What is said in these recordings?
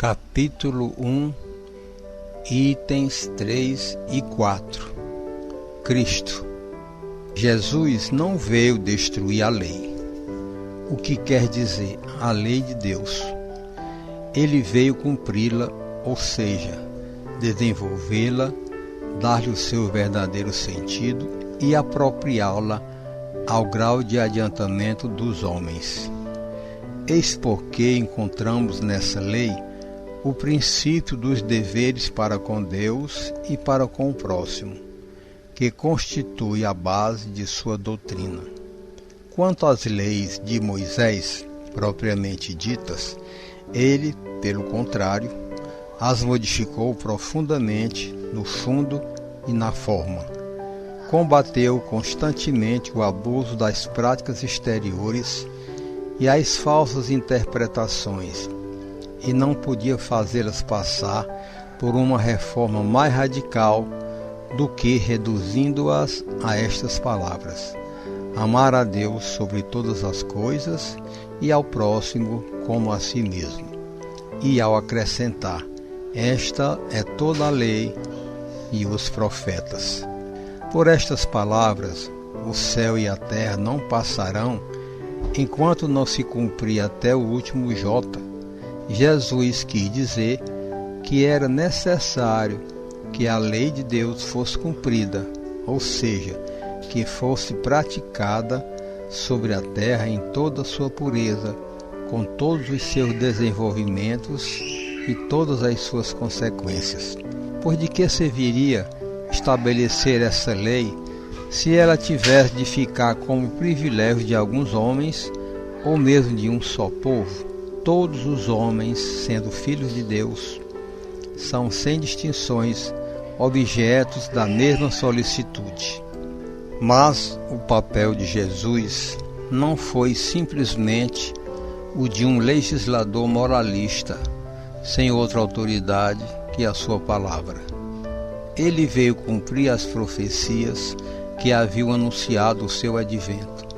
Capítulo 1, itens 3 e 4. Cristo. Jesus não veio destruir a lei. O que quer dizer a lei de Deus? Ele veio cumpri-la, ou seja, desenvolvê-la, dar-lhe o seu verdadeiro sentido e apropriá-la ao grau de adiantamento dos homens. Eis porque encontramos nessa lei o princípio dos deveres para com Deus e para com o próximo, que constitui a base de sua doutrina. Quanto às leis de Moisés, propriamente ditas, ele, pelo contrário, as modificou profundamente no fundo e na forma. Combateu constantemente o abuso das práticas exteriores e as falsas interpretações, e não podia fazê-las passar por uma reforma mais radical do que reduzindo-as a estas palavras: amar a Deus sobre todas as coisas e ao próximo como a si mesmo. E ao acrescentar: esta é toda a lei e os profetas. Por estas palavras, o céu e a terra não passarão enquanto não se cumprir até o último jota. Jesus quis dizer que era necessário que a lei de Deus fosse cumprida, ou seja, que fosse praticada sobre a terra em toda a sua pureza, com todos os seus desenvolvimentos e todas as suas consequências. Pois de que serviria estabelecer essa lei se ela tivesse de ficar como privilégio de alguns homens ou mesmo de um só povo? Todos os homens, sendo filhos de Deus, são sem distinções objetos da mesma solicitude. Mas o papel de Jesus não foi simplesmente o de um legislador moralista, sem outra autoridade que a sua palavra. Ele veio cumprir as profecias que haviam anunciado o seu advento.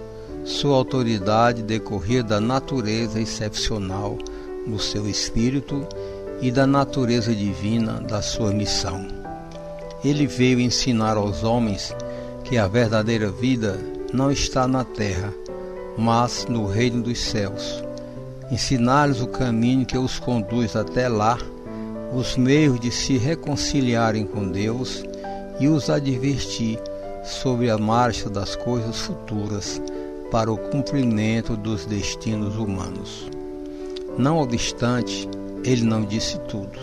Sua autoridade decorria da natureza excepcional do seu espírito e da natureza divina da sua missão. Ele veio ensinar aos homens que a verdadeira vida não está na terra, mas no reino dos céus. Ensinar-lhes o caminho que os conduz até lá, os meios de se reconciliarem com Deus e os advertir sobre a marcha das coisas futuras para o cumprimento dos destinos humanos. Não obstante, ele não disse tudo,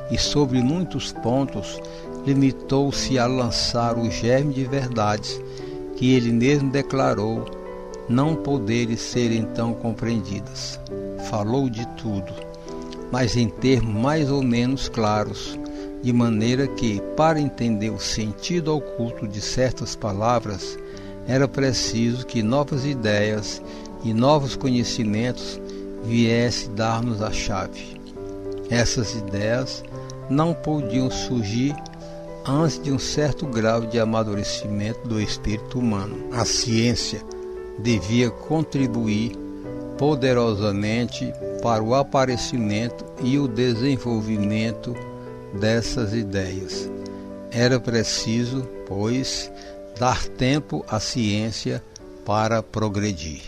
e sobre muitos pontos limitou-se a lançar o germe de verdades que ele mesmo declarou não poderem ser então compreendidas. Falou de tudo, mas em termos mais ou menos claros, de maneira que, para entender o sentido oculto de certas palavras, era preciso que novas ideias e novos conhecimentos viessem dar-nos a chave. Essas ideias não podiam surgir antes de um certo grau de amadurecimento do espírito humano. A ciência devia contribuir poderosamente para o aparecimento e o desenvolvimento dessas ideias. Era preciso, pois, dar tempo à ciência para progredir.